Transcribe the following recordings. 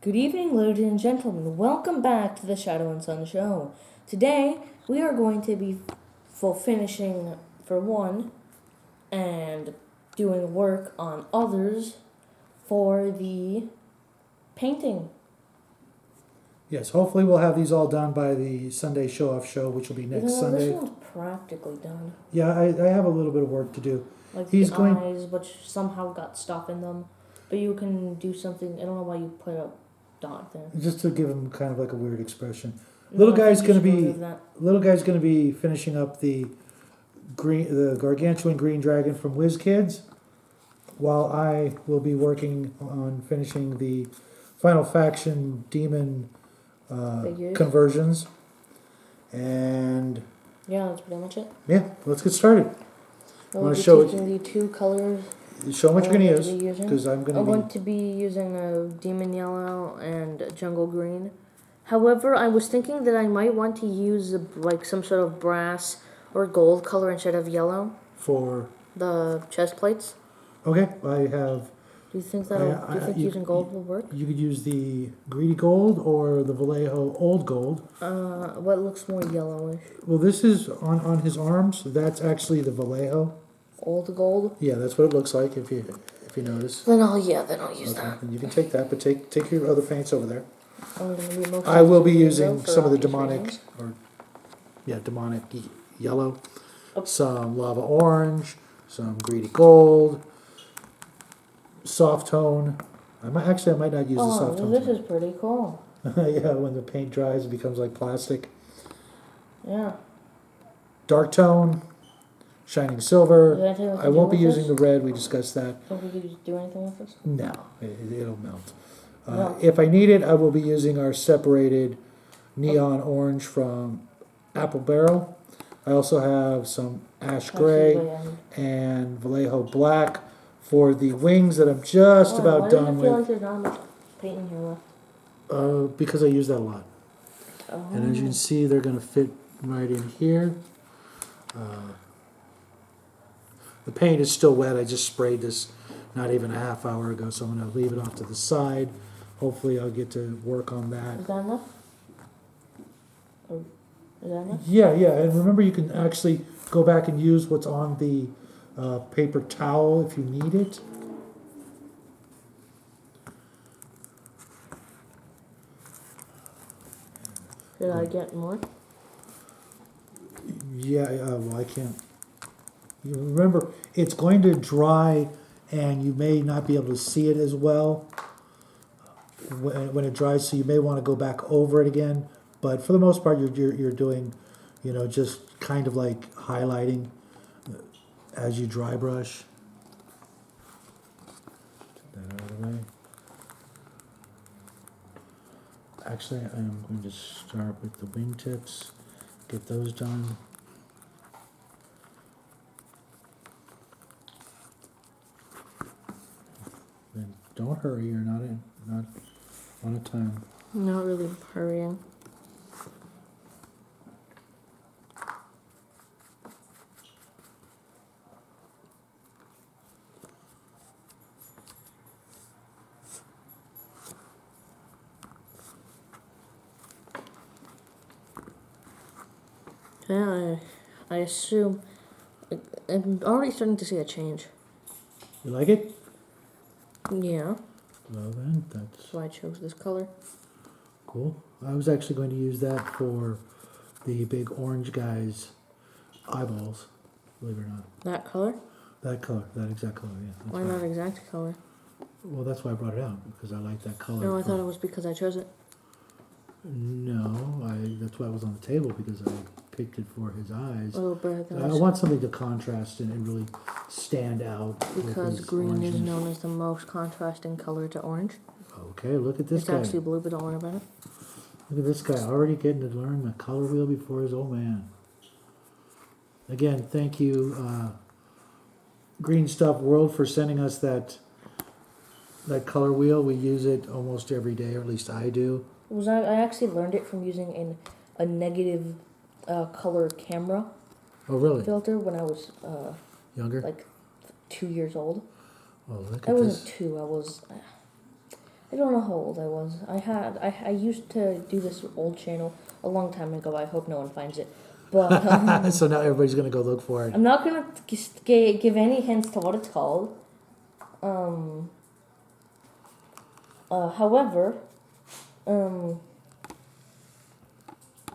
Good evening, ladies and gentlemen. Welcome back to the Shadow and Sun Show. Today, we are going to be finishing for one and doing work on others for the painting. Yes, hopefully we'll have these all done by the Sunday show-off show, which will be Even next though Sunday. this one's practically done. Yeah, I have a little bit of work to do. Like He's the going- eyes, which somehow got stuff in them. But you can do something. I don't know why you put a dot there. Just to give him kind of like a weird expression. No, Little I think guy's you gonna should be remove that. little guy's gonna be finishing up the gargantuan green dragon from Wizkids, while I will be working on finishing the final faction demon Figures. conversions. And Yeah, that's pretty much it. yeah, let's get started. We'll wanna be show it- teaching the two colors. Show them what you're gonna I'm use, going to be using. because I'm I'm gonna going be. to be using a demon yellow and a jungle green. However, I was thinking that I might want to use like some sort of brass or gold color instead of yellow. For The chest plates. okay, I have. Do you think using gold will work? You could use the greedy gold or the Vallejo old gold. What looks more yellowish? Well, this is on his arms. That's actually the Vallejo. Old gold. Yeah, that's what it looks like if you notice. Then I'll use that. And you can take that, but take your other paints over there. I'm gonna be mostly I will be using using for some of the obvious demonic reasons. demonic yellow, Oh. some lava orange, some greedy gold, soft tone. I might not use the soft tone. This is pretty cool. Yeah, when the paint dries, it becomes like plastic. Yeah. Dark tone, shining Is silver. there anything we can I won't do be with using the red. We discussed that. Think we could do anything with this? No, it'll melt. No. If I need it, I will be using our separated neon orange from Apple Barrel. I also have some ash gray and Vallejo black for the wings that I'm just about why done does it feel with. like there's not much paint in here left? Because I use that a lot. Oh. And as you can see, they're going to fit right in here. The paint is still wet. I just sprayed this not even a half hour ago, so I'm going to leave it off to the side. Hopefully I'll get to work on that. Is that enough? Or is that enough? Yeah, and remember you can actually go back and use what's on the paper towel if you need it. Should I get more? Yeah, well I can't. You remember, it's going to dry and you may not be able to see it as well when it dries, so you may want to go back over it again. But for the most part, you're doing, just kind of like highlighting as you dry brush. Take that out of the way. Actually, I'm going to start with the wingtips, get those done. Then don't hurry, you're not on a time. I'm not really hurrying. Yeah, I assume. I'm already starting to see a change. You like it? Yeah, Well then, that's that's why I chose this color. cool. I was actually going to use that for the big orange guy's eyeballs, believe it or not. That color? That color, that exact color, yeah. That's Why not exact color? Well, that's why I brought it out, because I like that color. No, I thought it was because I chose it. No, that's why it was on the table, because I picked it for his eyes. Oh, but I want something to contrast and really stand out. with because his green is orange. known as the most contrasting color to orange. Okay, look at this It's guy. actually blue, but don't worry about it. Look at this guy already getting to learn the color wheel before his old man. Again, thank you, Green Stuff World, for sending us that color wheel. We use it almost every day, or at least I do. I actually learned it from using a negative color camera Oh, really? filter when I was Younger? like 2 years old. Oh, look I at wasn't this. 2. I don't know how old I was. I used to do this old channel a long time ago. I hope no one finds it. But So now everybody's gonna go look for it. I'm not gonna give any hints to what it's called. However,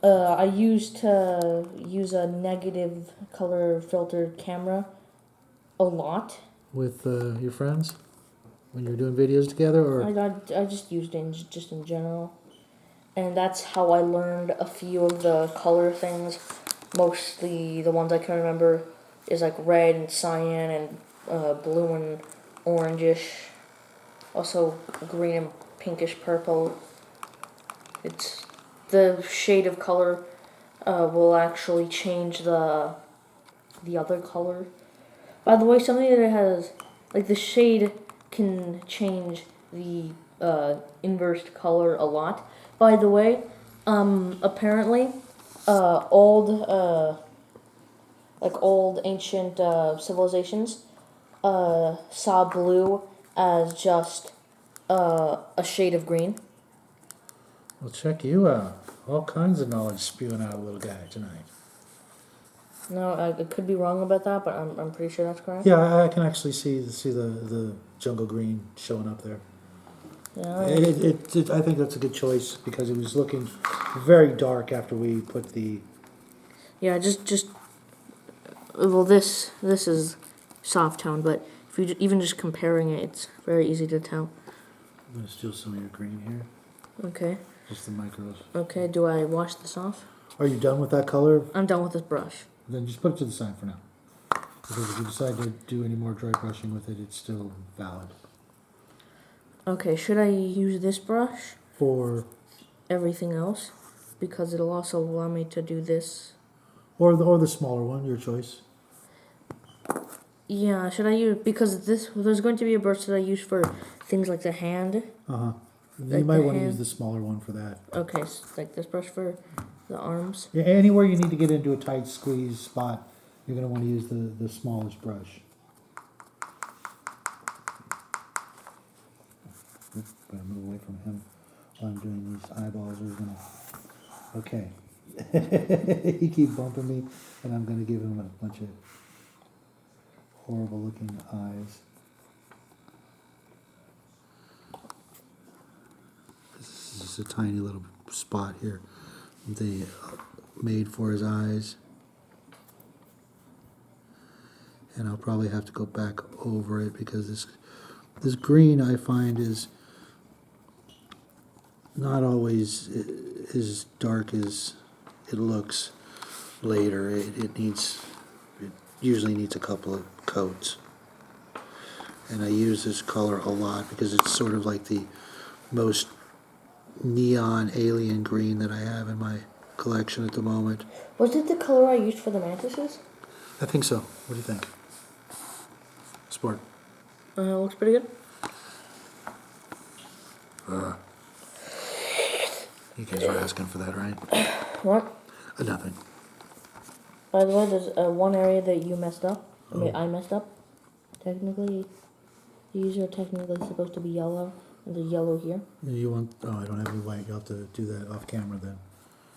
I used to use a negative color filtered camera a lot. With your friends when you're doing videos together, or I just used it just in general. And that's how I learned a few of the color things. Mostly the ones I can remember is like red and cyan and blue and orangish. Also green and pinkish purple. It's the shade of color will actually change the other color. By the way, something that it has, like the shade can change the inversed color a lot. By the way, apparently, old ancient civilizations saw blue as just a shade of green. well, check you out. All kinds of knowledge spewing out of little guy tonight. No, I could be wrong about that, but I'm pretty sure that's correct. Yeah, I can actually see the jungle green showing up there. Yeah. I think that's a good choice because it was looking very dark after we put the. Yeah, just well, this is soft tone, but if you even just comparing it, it's very easy to tell. I'm gonna steal some of your green here. Okay. Just the micros. Okay. Do I wash this off? Are you done with that color? I'm done with this brush. Then just put it to the side for now. Because if you decide to do any more dry brushing with it, it's still valid. Okay. Should I use this brush? For Everything else, because it'll also allow me to do this. or the smaller one, your choice. Yeah. Should I use because there's going to be a brush that I use for things like the hand. You Like might the want to hand. use the smaller one for that. Okay, like this brush for the arms. Yeah, anywhere you need to get into a tight squeeze spot, you're going to want to use the smallest brush. Oops, better move away from him while I'm doing these eyeballs. We're gonna. Okay. He keep bumping me, and I'm going to give him a bunch of horrible looking eyes. This is just a tiny little spot here they made for his eyes. And I'll probably have to go back over it because this green I find is not always as dark as it looks later. It usually needs a couple of coats. And I use this color a lot because it's sort of like the most neon alien green that I have in my collection at the moment. Was it the color I used for the mantises? I think so. What do you think? Sport. Looks pretty good. You guys were asking for that, right? What? Nothing. By the way, there's one area that you messed up. I mean, Oh. I messed up. Technically, these are technically supposed to be yellow, and there's yellow here. You want? Oh, I don't have any white. You'll have to do that off camera then.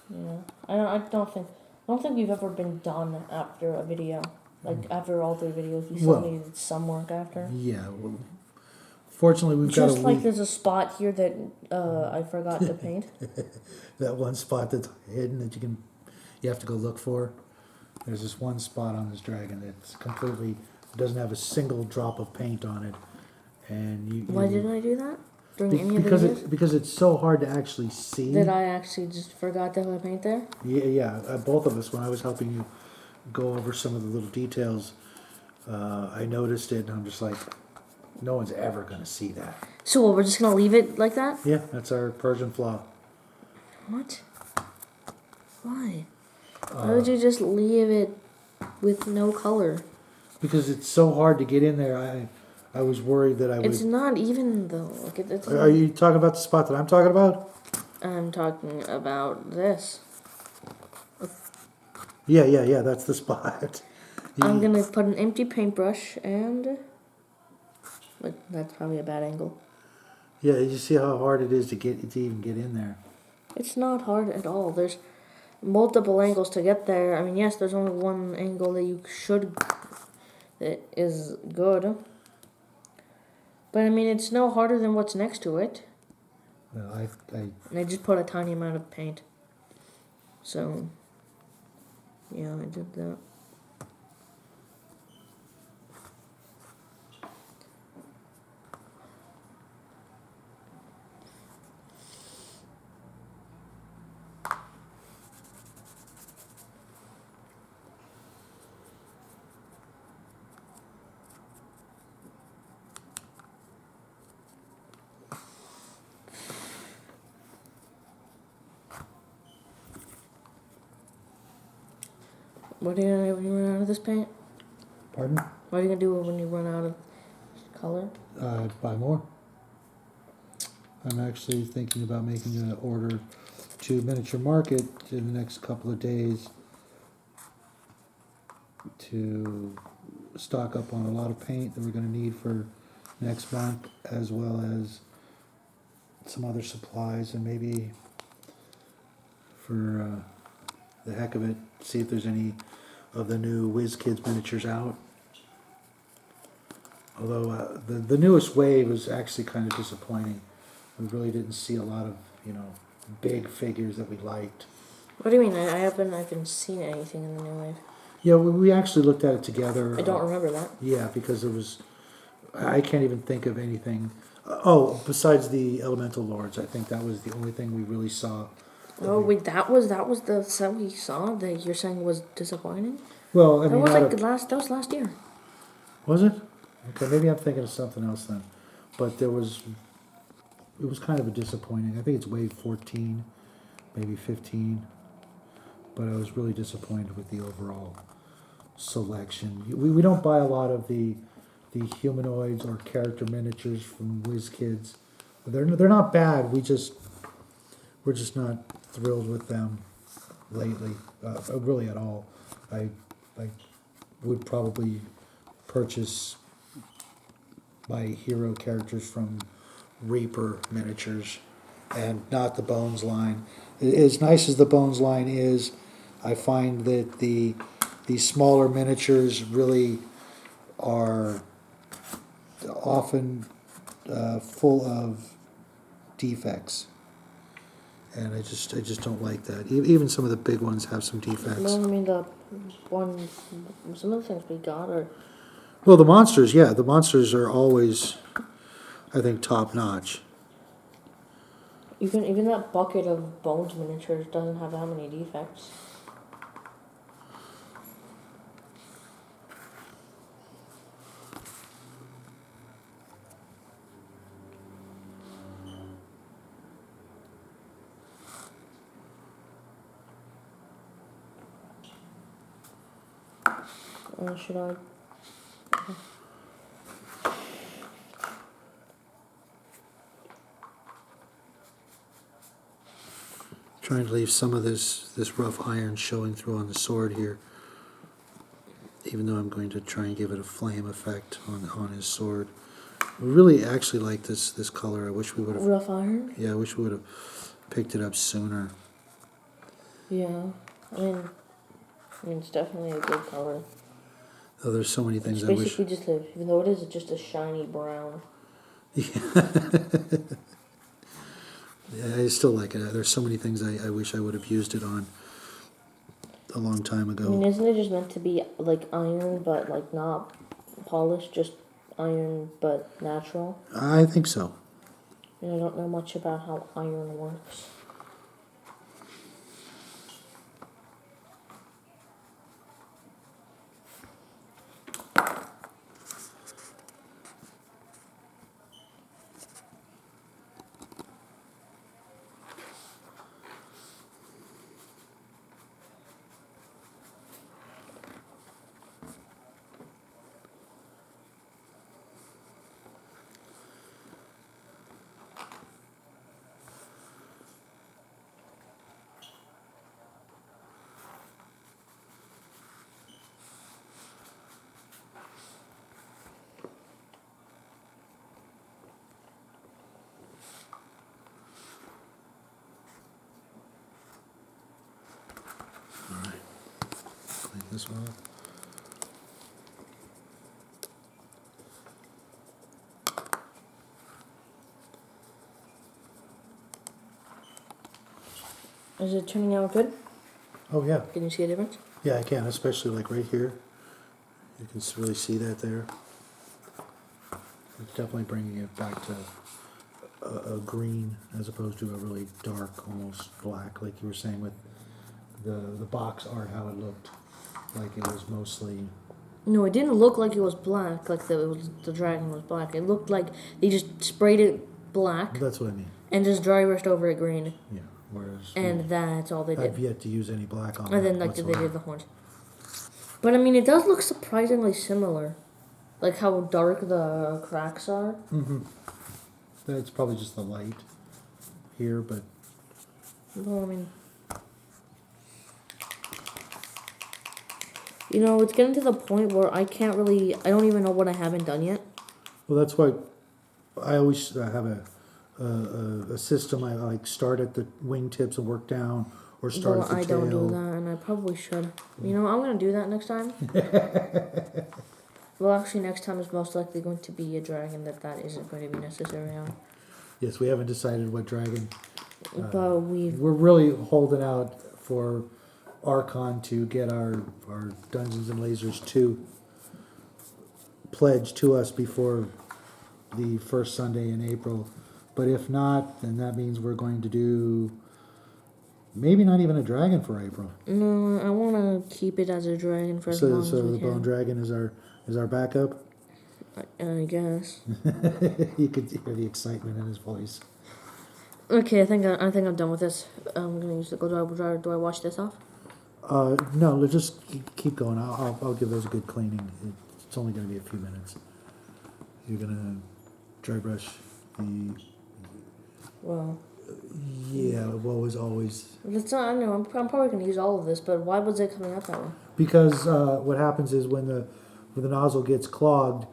Yeah, I don't think we've ever been done after a video. Like after all 3 videos, we still Well. needed some work after. Yeah. Well, fortunately, we've got Just a like week. there's a spot here that I forgot to paint. That one spot that's hidden that you have to go look for. There's this one spot on this dragon that's completely doesn't have a single drop of paint on it, and you. Why didn't I do that during any of the because videos? because it's so hard to actually see. That I actually just forgot to have paint there. Yeah. Both of us when I was helping you go over some of the little details, I noticed it, and I'm just like, no one's ever gonna see that. So what, we're just gonna leave it like that? Yeah, that's our Persian flaw. What? Why? Why would you just leave it with no color? Because it's so hard to get in there. I was worried that I would. It's not even though. Like it's Are you talking about the spot that I'm talking about? I'm talking about this. Yeah. That's the spot. I'm gonna put an empty paintbrush and. But that's probably a bad angle. Yeah, you see how hard it is to even get in there. It's not hard at all. There's multiple angles to get there. I mean, yes, there's only one angle that is good. But I mean, it's no harder than what's next to it. Well, And I just put a tiny amount of paint. So, yeah, I did that. What are you gonna do when you run out of this paint? Pardon? What are you gonna do when you run out of color? Buy more. I'm actually thinking about making an order to Miniature Market in the next couple of days to stock up on a lot of paint that we're going to need for next month, as well as some other supplies, and maybe for the heck of it, see if there's any of the new Wizkids miniatures out. Although the newest wave was actually kind of disappointing. We really didn't see a lot of, big figures that we liked. What do you mean? I haven't seen anything in the new wave. Yeah, we actually looked at it together. I don't remember that. Yeah, because I can't even think of anything. Besides the Elemental Lords, I think that was the only thing we really saw. Oh wait, that was the set we saw that you're saying was disappointing? Well, I That mean, was like that was last year. was it? Okay, maybe I'm thinking of something else then. But it was kind of a disappointing. I think it's wave 14, maybe 15. But I was really disappointed with the overall selection. We don't buy a lot of the humanoids or character miniatures from WizKids. They're not bad. We're just not thrilled with them lately, really at all. I would probably purchase my hero characters from Reaper Miniatures and not the Bones line. As nice as the Bones line is, I find that the smaller miniatures really are often full of defects, and I just don't like that. Even some of the big ones have some defects. Well, I mean some of the things we got are. Well, the monsters are always, I think, top notch. Even that bucket of bones miniatures doesn't have that many defects. Should I? Trying to leave some of this rough iron showing through on the sword here, even though I'm going to try and give it a flame effect on his sword. I really actually like this color. I wish we would have. Rough iron? Yeah, I wish we would have picked it up sooner. Yeah, I mean it's definitely a good color. Oh, there's so many things It's I wish. basically just even though it is just a shiny brown. Yeah, I still like it. There's so many things I wish I would have used it on a long time ago. I mean, isn't it just meant to be like iron, but like not polished, just iron, but natural? I think so. And I don't know much about how iron works. this one. Is it turning out good? Oh yeah, Can you see a difference? yeah, I can, especially like right here. You can really see that there. It's definitely bringing it back to a green as opposed to a really dark, almost black, like you were saying with the box art, how it looked like it was mostly. No, it didn't look like it was black, like the dragon was black. It looked like they just sprayed it black That's what I mean. and just dry brushed over it green. Yeah. Whereas And that's all they did. I've yet to use any black on. And then like they did the horns. But I mean, it does look surprisingly similar, like how dark the cracks are. Mm-hmm. It's probably just the light here, but Well, I mean, you know, it's getting to the point where I don't even know what I haven't done yet. well, that's why I always have a system. I like start at the wingtips and work down, or start at the I tail. don't do that, and I probably should. You know, I'm gonna do that next time. Well, actually, next time is most likely going to be a dragon that isn't going to be necessary on. Yes, we haven't decided what dragon. But We're really holding out for Archon to get our Dungeons and Lasers 2 pledged to us before the first Sunday in April. But if not, then that means we're going to do maybe not even a dragon for April. No, I want to keep it as a dragon for as long as we the can. bone dragon is our backup. I guess. You could hear the excitement in his voice. Okay, I think I'm done with this. I'm gonna use the go dryer. Do I wash this off? No, let's just keep going. I'll give those a good cleaning. It's only going to be a few minutes. You're gonna dry brush the. Well. Yeah, well, as always. It's not. I know. I'm probably gonna use all of this, but why was it coming up that way? Because what happens is when the nozzle gets clogged,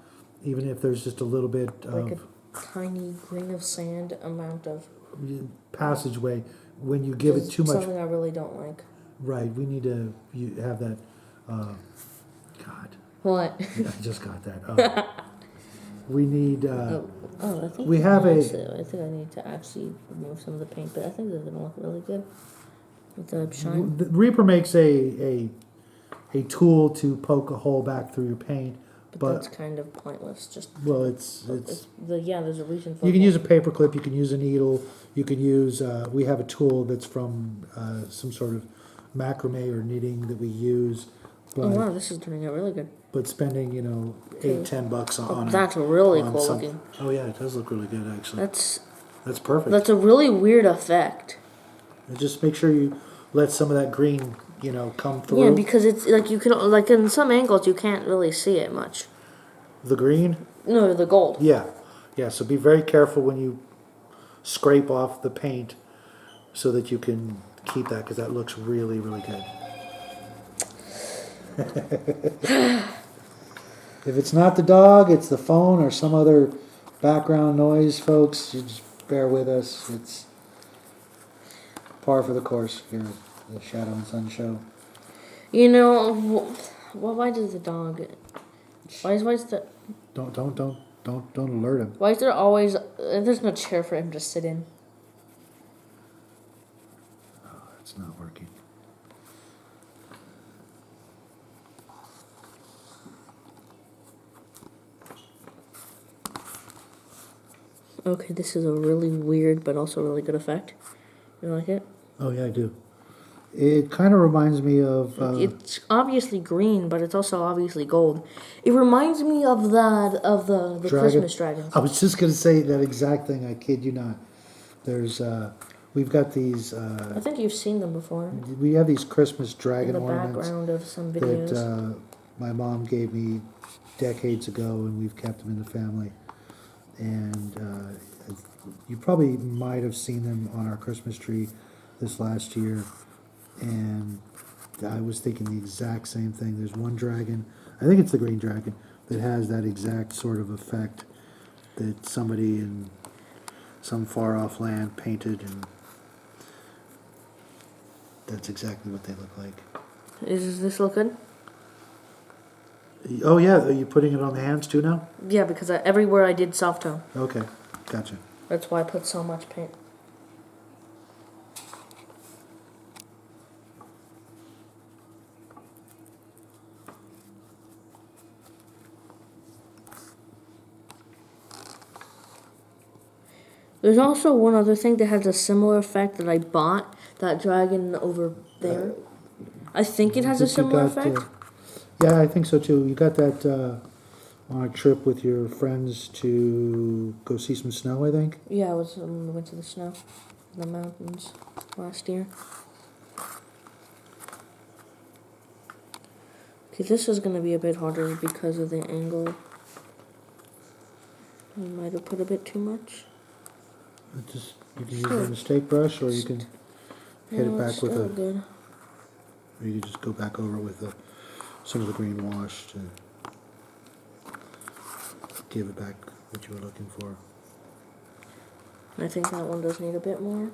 even if there's just a little bit Like of a tiny grain of sand amount of passageway, when you give it too much. Something I really don't like. Right, we need to have that. God. What? Yeah, I just got that. We need. I think we have I think I need to actually remove some of the paint, but I think this is gonna look really good with the shine. The Reaper makes a tool to poke a hole back through your paint, but that's kind of pointless. Just it's there's a reason for. You can use a paper clip. You can use a needle. You can use. We have a tool that's from some sort of macrame or knitting that we use. But, Oh wow, this is turning out really good. But spending $8-10 on that's really on cool some- looking. Oh yeah, it does look really good actually. That's perfect. That's a really weird effect. And just make sure you let some of that green come through. Yeah, because it's like you can like in some angles you can't really see it much. The green. No, the gold. Yeah. So be very careful when you scrape off the paint, so that you can keep that, because that looks really, really good. If it's not the dog, it's the phone or some other background noise, folks. You just bear with us. It's par for the course here at the Shadow and Sun Show. You know, why does the dog? Why is the? Don't alert him. Why is there always? There's no chair for him to sit in. Oh, it's not working. Okay, this is a really weird but also really good effect. You like it? Oh yeah, I do. It kind of reminds me of. It's obviously green, but it's also obviously gold. It reminds me of the Dragon. Christmas dragons. I was just going to say that exact thing. I kid you not. There's we've got these. I think you've seen them before. We have these Christmas In dragon the ornaments background of some videos. that my mom gave me decades ago, and we've kept them in the family. And you probably might have seen them on our Christmas tree this last year. And I was thinking the exact same thing. There's one dragon, I think it's the green dragon, that has that exact sort of effect that somebody in some far off land painted, and that's exactly what they look like. Does this look good? Oh yeah, are you putting it on the hands too now? Yeah, because everywhere I did soft toe. Okay, gotcha. That's why I put so much paint. There's also one other thing that has a similar effect that I bought. That dragon over there. I think it has a Think you similar got, effect. yeah, I think so too. You got that on a trip with your friends to go see some snow, I think? Yeah, I went to the snow, the mountains last year. Okay, this is gonna be a bit harder because of the angle. I might have put a bit too much. You can use a mistake brush, or you can hit it No, it's back with still a, good. or you can just go back over with some of the green wash to give it back what you were looking for. I think that one does need a bit more.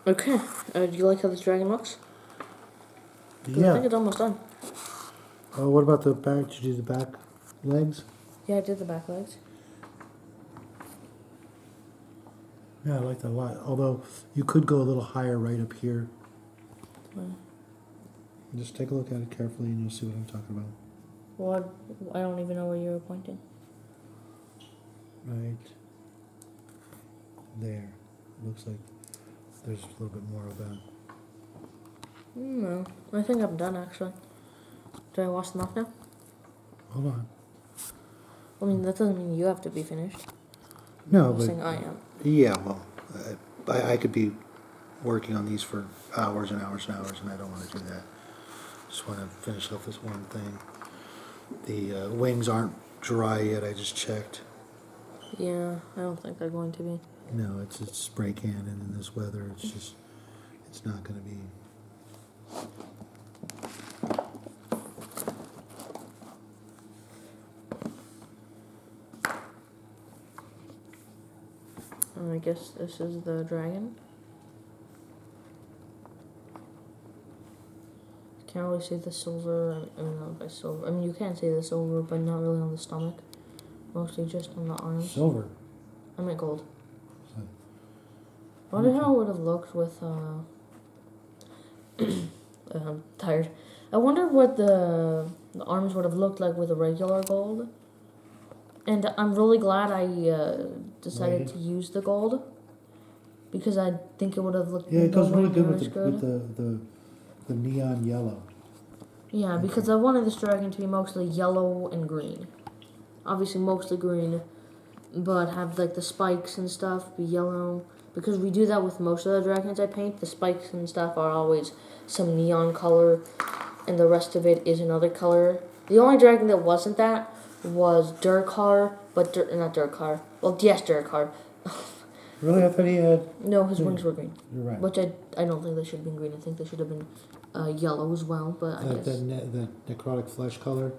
Okay, do you like how this dragon looks? 'Cause I think Yeah. it's almost done. Oh, what about the back? Did you do the back legs? Yeah, I did the back legs. Yeah, I like that a lot. Although you could go a little higher right up here. Just take a look at it carefully and you'll see what I'm talking about. Well, I don't even know where you were pointing. Right there. Looks like there's a little bit more of that. No, I think I'm done actually. Do I wash them off now? Hold on. I mean, that doesn't mean you have to be finished. No, I'm but saying I am. yeah, well, I could be working on these for hours and hours and hours, and I don't want to do that. Just want to finish off this one thing. The wings aren't dry yet. I just checked. Yeah, I don't think they're going to be. No, it's spray can, and in this weather, it's not going to be. And I guess this is the dragon. Can't really see the silver. I mean, not by silver. I mean, you can see the silver, but not really on the stomach. Mostly just on the arms. Silver. I meant gold. So, I wonder how it would have looked with, I'm tired. I wonder what the arms would have looked like with a regular gold. And I'm really glad I decided Right. to use the gold. Because I think it would have looked yeah, it goes nowhere really good near with as the neon yellow. Yeah, because I wanted this dragon to be mostly yellow and green. Obviously mostly green, but have like the spikes and stuff be yellow. Because we do that with most of the dragons I paint. The spikes and stuff are always some neon color, and the rest of it is another color. The only dragon that wasn't that was Durkar, but not Durkar. Well, yes, Durkar. Really, I thought he had. No, his wings were green. You're right. Which I don't think they should have been green. I think they should have been yellow as well, but I guess. The necrotic flesh color.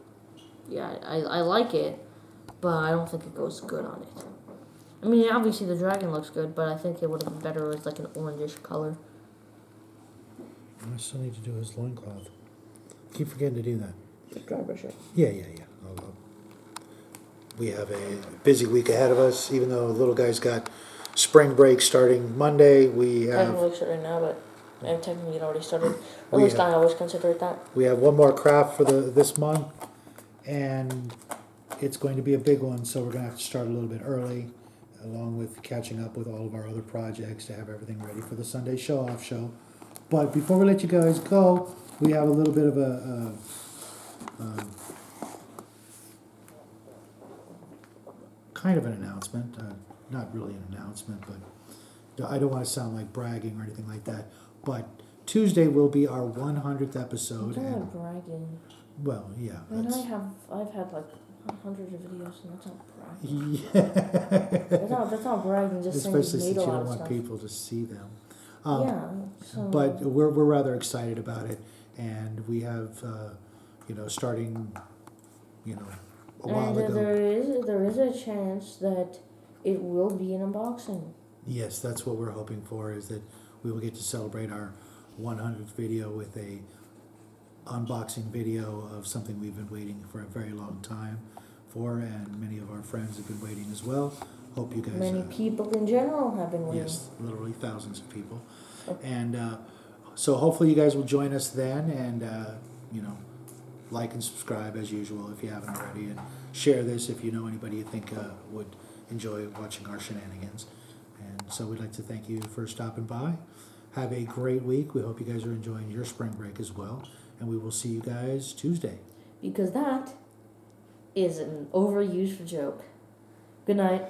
Yeah, I like it, but I don't think it goes good on it. I mean, obviously the dragon looks good, but I think it would have been better as like an orangish color. I still need to do his loincloth. Keep forgetting to do that. The Drybrushing. Yeah. We have a busy week ahead of us, even though the little guy's got spring break starting Monday. We I haven't have really started now, but technically it already started. Or We at least have- I always consider it that. we have one more craft for this month, and it's going to be a big one. So we're going to have to start a little bit early, along with catching up with all of our other projects to have everything ready for the Sunday show-off show. But before we let you guys go, we have a little bit of a kind of an announcement. Not really an announcement, but I don't want to sound like bragging or anything like that. But Tuesday will be our 100th episode. I'm And, not bragging. well, yeah. I mean, that's- I've had like hundreds of videos, and that's not bragging. Yeah. That's not bragging. Just saying Especially he's since made you a lot don't of want stuff. people to see them. Yeah. So. But we're rather excited about it, and we have, starting, a while And ago. there is a chance that it will be an unboxing. Yes, that's what we're hoping for, is that we will get to celebrate our 100th video with a unboxing video of something we've been waiting for a very long time for, and many of our friends have been waiting as well. Hope you guys... Many people in general have been waiting. Yes, literally thousands of people. Okay. And so hopefully you guys will join us then, and, like and subscribe as usual if you haven't already, and share this if you know anybody you think would enjoy watching our shenanigans. And so we'd like to thank you for stopping by. Have a great week. We hope you guys are enjoying your spring break as well. And we will see you guys Tuesday. Because that is an overused joke. Good night.